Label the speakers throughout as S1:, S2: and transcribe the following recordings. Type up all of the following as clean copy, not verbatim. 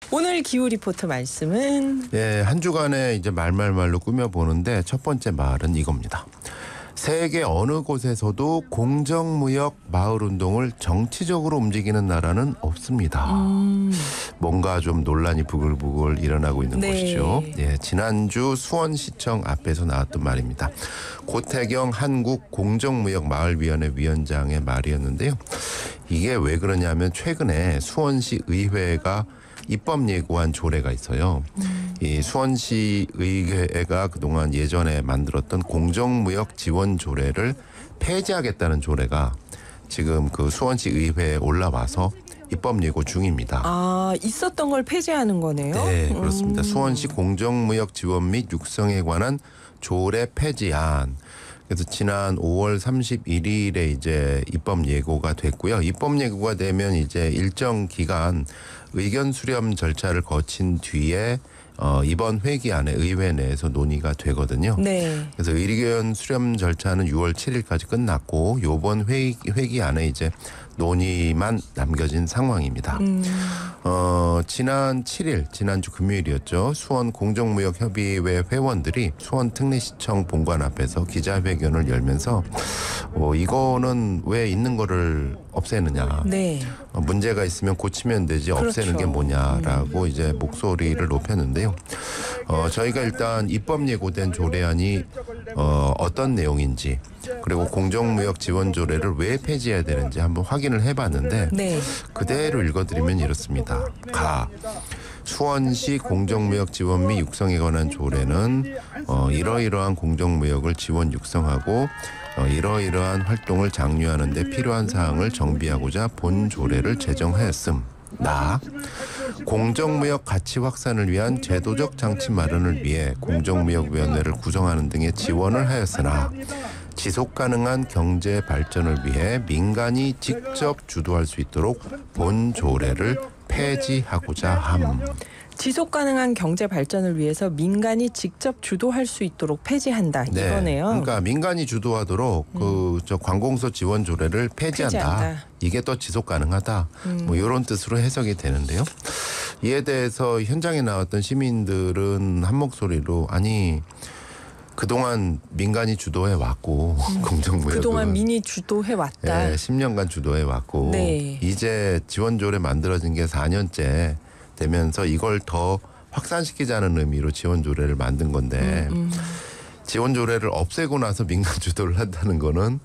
S1: 오늘 기후 리포트 말씀은
S2: 예, 한 주간의 이제 말말말로 꾸며보는데 첫 번째 말은 이겁니다. 세계 어느 곳에서도 공정무역 마을운동을 정치적으로 움직이는 나라는 없습니다. 뭔가 좀 논란이 부글부글 일어나고 있는 곳이죠. 예, 지난주 수원시청 앞에서 나왔던 말입니다. 고태경 한국공정무역마을위원회 위원장의 말이었는데요. 이게 왜 그러냐면 최근에 수원시 의회가 입법 예고한 조례가 있어요. 이 수원시 의회가 그동안 예전에 만들었던 공정무역 지원 조례를 폐지하겠다는 조례가 지금 그 수원시 의회에 올라와서 입법 예고 중입니다.
S1: 아, 있었던 걸 폐지하는 거네요?
S2: 네, 그렇습니다. 수원시 공정무역 지원 및 육성에 관한 조례 폐지안. 그래서 지난 5월 31일에 이제 입법 예고가 됐고요. 입법 예고가 되면 이제 일정 기간 의견 수렴 절차를 거친 뒤에 이번 회기 안에 의회 내에서 논의가 되거든요.
S1: 네.
S2: 그래서 의견 수렴 절차는 6월 7일까지 끝났고 이번 회기 안에 이제 논의만 남겨진 상황입니다. 지난 7일, 지난주 금요일이었죠. 수원 공정무역협의회 회원들이 수원 특례시청 본관 앞에서 기자회견을 열면서 이거는 왜 있는 거를 없애느냐.
S1: 네.
S2: 문제가 있으면 고치면 되지 없애는
S1: 그렇죠.
S2: 게 뭐냐라고 이제 목소리를 높였는데요. 저희가 일단 입법 예고된 조례안이 어떤 내용인지 그리고 공정무역 지원 조례를 왜 폐지해야 되는지 한번 확인을 해봤는데
S1: 네.
S2: 그대로 읽어드리면 이렇습니다. 수원시 공정무역 지원 및 육성에 관한 조례는 이러이러한 공정무역을 지원 육성하고 이러이러한 활동을 장려하는 데 필요한 사항을 정비하고자 본 조례를 제정하였음. 공정무역 가치 확산을 위한 제도적 장치 마련을 위해 공정무역위원회를 구성하는 등의 지원을 하였으나 지속 가능한 경제 발전을 위해 민간이 직접 주도할 수 있도록 본 조례를 폐지하고자 함.
S1: 지속 가능한 경제 발전을 위해서 민간이 직접 주도할 수 있도록 폐지한다.
S2: 네,
S1: 이거네요.
S2: 그러니까 민간이 주도하도록 저 관공서 지원 조례를 폐지한다. 이게 더 지속 가능하다. 뭐 이런 뜻으로 해석이 되는데요. 이에 대해서 현장에 나왔던 시민들은 한 목소리로 아니 그동안 민간이 주도해 왔고 공정무역은
S1: 그동안 민이 주도해 왔다.
S2: 예, 10년간 주도해 왔고
S1: 네.
S2: 이제 지원 조례 만들어진 게 4년째 되면서 이걸 더 확산시키자는 의미로 지원 조례를 만든 건데 지원 조례를 없애고 나서 민간 주도를 한다는 거는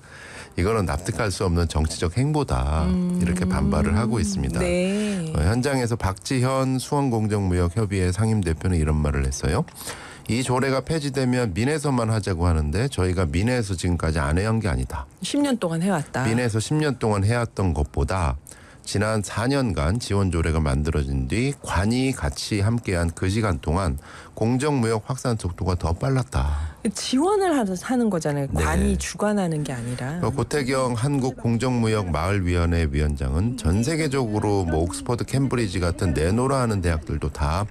S2: 이거는 납득할 수 없는 정치적 행보다 이렇게 반발을 하고 있습니다.
S1: 네.
S2: 현장에서 박지현 수원공정무역협의회 상임대표는 이런 말을 했어요. 이 조례가 폐지되면 민에서만 하자고 하는데 저희가 민에서 지금까지 안 해온 게 아니다.
S1: 10년 동안 해왔다.
S2: 민에서 10년 동안 해왔던 것보다 지난 4년간 지원 조례가 만들어진 뒤 관이 같이 함께한 그 시간 동안 공정무역 확산 속도가 더 빨랐다.
S1: 지원을 하는 거잖아요.
S2: 네.
S1: 관이 주관하는 게 아니라.
S2: 고태경 한국공정무역마을위원회 위원장은 전 세계적으로 뭐 옥스퍼드, 캠브리지 같은 내노라 하는 대학들도 다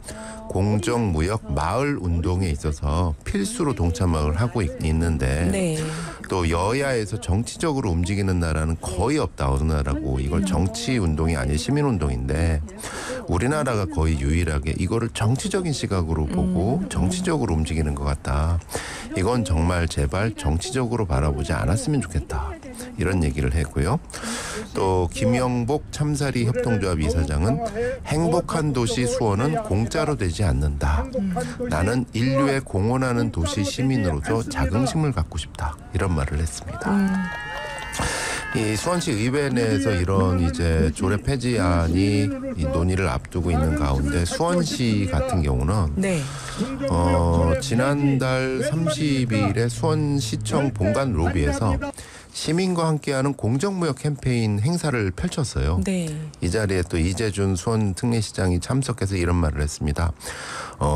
S2: 공정무역 마을 운동에 있어서 필수로 동참을 하고 있는데
S1: 네.
S2: 또 여야에서 정치적으로 움직이는 나라는 거의 없다. 어느 나라고 이걸 정치 운동이 아닌 시민 운동인데 우리나라가 거의 유일하게 이거를 정치적인 시각으로 보고 정치적으로 움직이는 것 같다. 이건 정말 제발 정치적으로 바라보지 않았으면 좋겠다. 이런 얘기를 했고요. 또 김영복 참사리 협동조합 이사장은 행복한 도시 수원은 공짜로 되지 않는다. 나는 인류에 공헌하는 도시 시민으로서 자긍심을 갖고 싶다. 이런 말을 했습니다. 이 수원시 의회 내에서 이런 이제 조례 폐지안이 이 논의를 앞두고 있는 가운데 수원시 같은 경우는
S1: 네.
S2: 지난달 30일에 수원시청 본관 로비에서 시민과 함께하는 공정무역 캠페인 행사를 펼쳤어요.
S1: 네.
S2: 이 자리에 또 이재준 수원 특례시장이 참석해서 이런 말을 했습니다.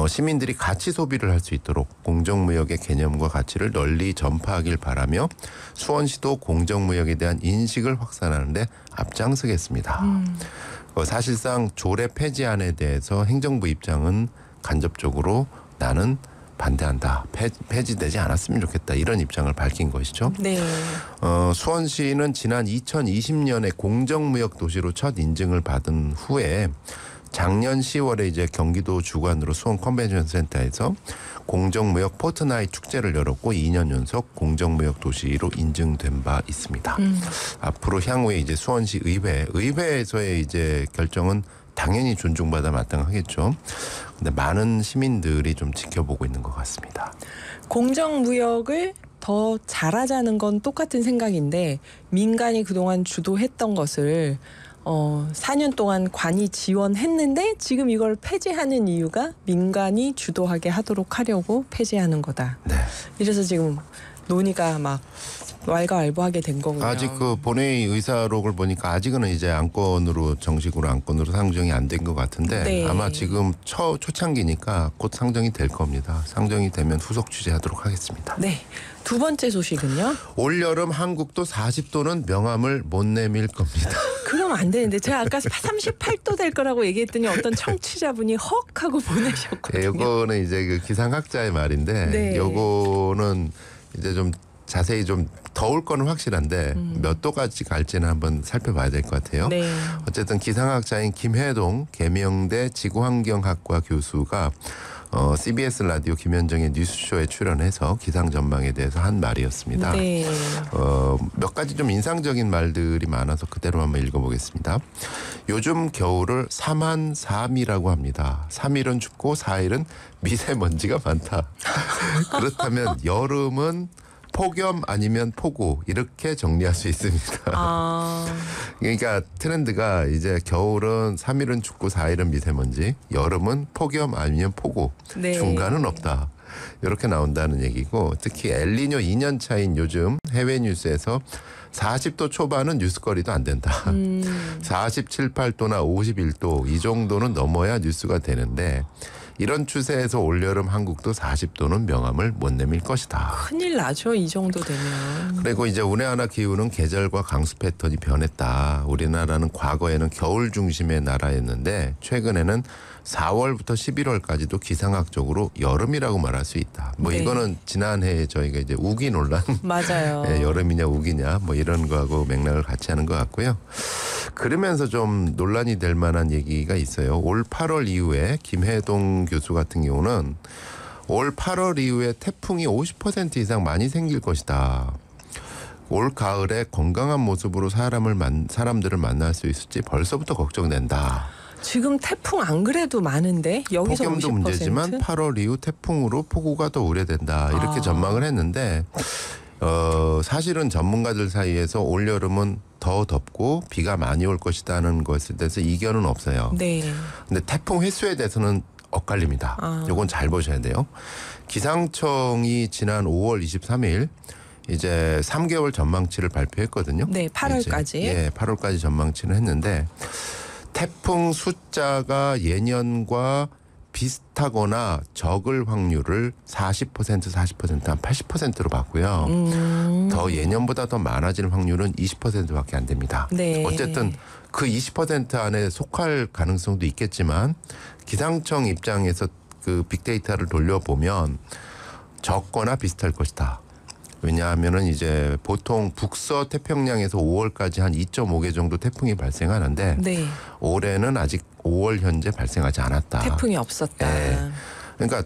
S2: 시민들이 가치 소비를 할 수 있도록 공정무역의 개념과 가치를 널리 전파하길 바라며 수원시도 공정무역에 대한 인식을 확산하는 데 앞장서겠습니다. 사실상 조례 폐지안에 대해서 행정부 입장은 간접적으로 나는 반대한다. 폐지되지 않았으면 좋겠다. 이런 입장을 밝힌 것이죠.
S1: 네.
S2: 수원시는 지난 2020년에 공정무역 도시로 첫 인증을 받은 후에 작년 10월에 이제 경기도 주관으로 수원 컨벤션 센터에서 공정무역 포트나잇 축제를 열었고 2년 연속 공정무역 도시로 인증된 바 있습니다. 앞으로 향후에 이제 수원시 의회에서의 이제 결정은 당연히 존중받아 마땅하겠죠. 근데 많은 시민들이 좀 지켜보고 있는 것 같습니다.
S1: 공정무역을 더 잘하자는 건 똑같은 생각인데 민간이 그동안 주도했던 것을 4년 동안 관이 지원했는데 지금 이걸 폐지하는 이유가 민간이 주도하게 하도록 하려고 폐지하는 거다.
S2: 네.
S1: 이래서 지금 논의가 막 왈가왈부하게 된 거군요.
S2: 아직 그 본회의 의사록을 보니까 아직은 이제 정식으로 안건으로 상정이 안 된 것 같은데
S1: 네.
S2: 아마 지금 초창기니까 곧 상정이 될 겁니다. 상정이 되면 후속 취재하도록 하겠습니다.
S1: 네. 두 번째 소식은요.
S2: 올여름 한국도 40도는 명함을 못 내밀 겁니다.
S1: 그러면 안 되는데 제가 아까 38도 될 거라고 얘기했더니 어떤 청취자분이 헉 하고 보내셨거든요.
S2: 네, 요거는 이제 그 기상학자의 말인데
S1: 네.
S2: 요거는 이제 좀 자세히 좀 더울 거는 확실한데 몇 도까지 갈지는 한번 살펴봐야 될 것 같아요.
S1: 네.
S2: 어쨌든 기상학자인 김혜동 계명대 지구환경학과 교수가 CBS 라디오 김현정의 뉴스쇼에 출연해서 기상 전망에 대해서 한 말이었습니다.
S1: 네.
S2: 몇 가지 좀 인상적인 말들이 많아서 그대로 한번 읽어보겠습니다. 요즘 겨울을 3한3이라고 합니다. 3일은 춥고 4일은 미세먼지가 많다. 그렇다면 여름은 폭염 아니면 폭우 이렇게 정리할 수 있습니다. 그러니까 트렌드가 이제 겨울은 3일은 춥고 4일은 미세먼지, 여름은 폭염 아니면 폭우,
S1: 네. 중간은
S2: 없다. 이렇게 나온다는 얘기고 특히 엘니뇨 2년 차인 요즘 해외 뉴스에서 40도 초반은 뉴스거리도 안 된다. 47, 8도나 51도 이 정도는 넘어야 뉴스가 되는데 이런 추세에서 올여름 한국도 40도는 명함을 못 내밀 것이다.
S1: 큰일 나죠. 이 정도 되면.
S2: 그리고 이제 온해하나 기후는 계절과 강수 패턴이 변했다. 우리나라는 과거에는 겨울 중심의 나라였는데 최근에는 4월부터 11월까지도 기상학적으로 여름이라고 말할 수 있다. 뭐
S1: 네.
S2: 이거는 지난해 저희가 이제 우기 논란
S1: 맞아요.
S2: 네, 여름이냐 우기냐 뭐 이런 거하고 맥락을 같이 하는 것 같고요. 그러면서 좀 논란이 될 만한 얘기가 있어요. 올 8월 이후에 김혜동 교수 같은 경우는 올 8월 이후에 태풍이 50% 이상 많이 생길 것이다. 올 가을에 건강한 모습으로 사람들을 만날 수 있을지 벌써부터 걱정된다.
S1: 지금 태풍 안 그래도 많은데 여기서
S2: 폭염도
S1: 50%?
S2: 문제지만 8월 이후 태풍으로 폭우가 더 우려된다. 이렇게 전망을 했는데 사실은 전문가들 사이에서 올여름은 더 덥고 비가 많이 올 것이라는 것에 대해서 이견은 없어요.
S1: 네.
S2: 근데 태풍 횟수에 대해서는 엇갈립니다. 요건 잘 보셔야 돼요. 기상청이 지난 5월 23일 이제 3개월 전망치를 발표했거든요.
S1: 네, 8월까지.
S2: 예, 8월까지 전망치를 했는데 태풍 숫자가 예년과 비슷하거나 적을 확률을 40%, 한 80%로 봤고요. 더 예년보다 더 많아질 확률은 20%밖에 안 됩니다.
S1: 네.
S2: 어쨌든 그 20% 안에 속할 가능성도 있겠지만 기상청 입장에서 그 빅데이터를 돌려보면 적거나 비슷할 것이다. 왜냐하면은 이제 보통 북서 태평양에서 5월까지 한 2.5개 정도 태풍이 발생하는데
S1: 네.
S2: 올해는 아직 5월 현재 발생하지 않았다.
S1: 태풍이 없었다.
S2: 네. 그러니까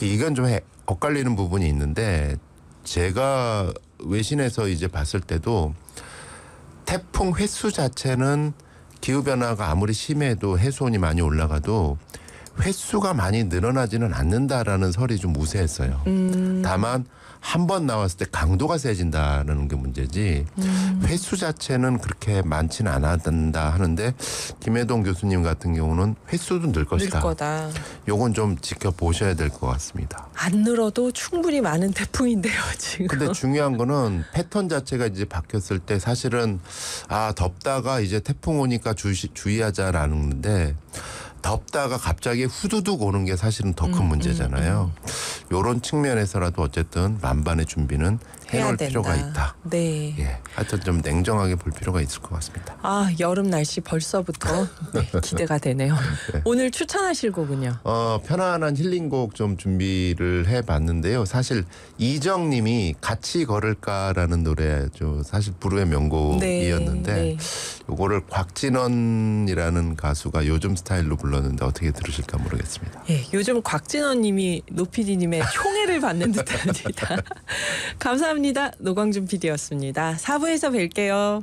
S2: 이건 좀 엇갈리는 부분이 있는데 제가 외신에서 이제 봤을 때도 태풍 횟수 자체는 기후변화가 아무리 심해도 해수온이 많이 올라가도 횟수가 많이 늘어나지는 않는다라는 설이 좀 우세했어요. 다만 한 번 나왔을 때 강도가 세진다는 게 문제지 횟수 자체는 그렇게 많지는 않았다 하는데 김혜동 교수님 같은 경우는 횟수도 늘 것이다.
S1: 늘 거다.
S2: 요건 좀 지켜보셔야 될 것 같습니다.
S1: 안 늘어도 충분히 많은 태풍인데요, 지금.
S2: 근데 중요한 거는 패턴 자체가 이제 바뀌었을 때 사실은 덥다가 이제 태풍 오니까 주의하자라는데 덥다가 갑자기 후두둑 오는 게 사실은 더 큰 문제잖아요. 이런 측면에서라도 어쨌든 만반의 준비는
S1: 해야
S2: 해놓을
S1: 된다.
S2: 필요가 있다.
S1: 네.
S2: 예, 하여튼 좀 냉정하게 볼 필요가 있을 것 같습니다.
S1: 아, 여름 날씨 벌써부터 네, 기대가 되네요.
S2: 네.
S1: 오늘 추천하실 곡은요?
S2: 편안한 힐링곡 좀 준비를 해봤는데요. 사실 이정님이 같이 걸을까라는 노래 사실 불후의 명곡이었는데
S1: 네.
S2: 요거를 곽진원이라는 가수가 요즘 스타일로 불렀는데 어떻게 들으실까 모르겠습니다.
S1: 예, 요즘 곽진원님이 노피디님의 총애를 받는 듯합니다. 감사합니다. 노광준 PD였습니다. 4부에서 뵐게요.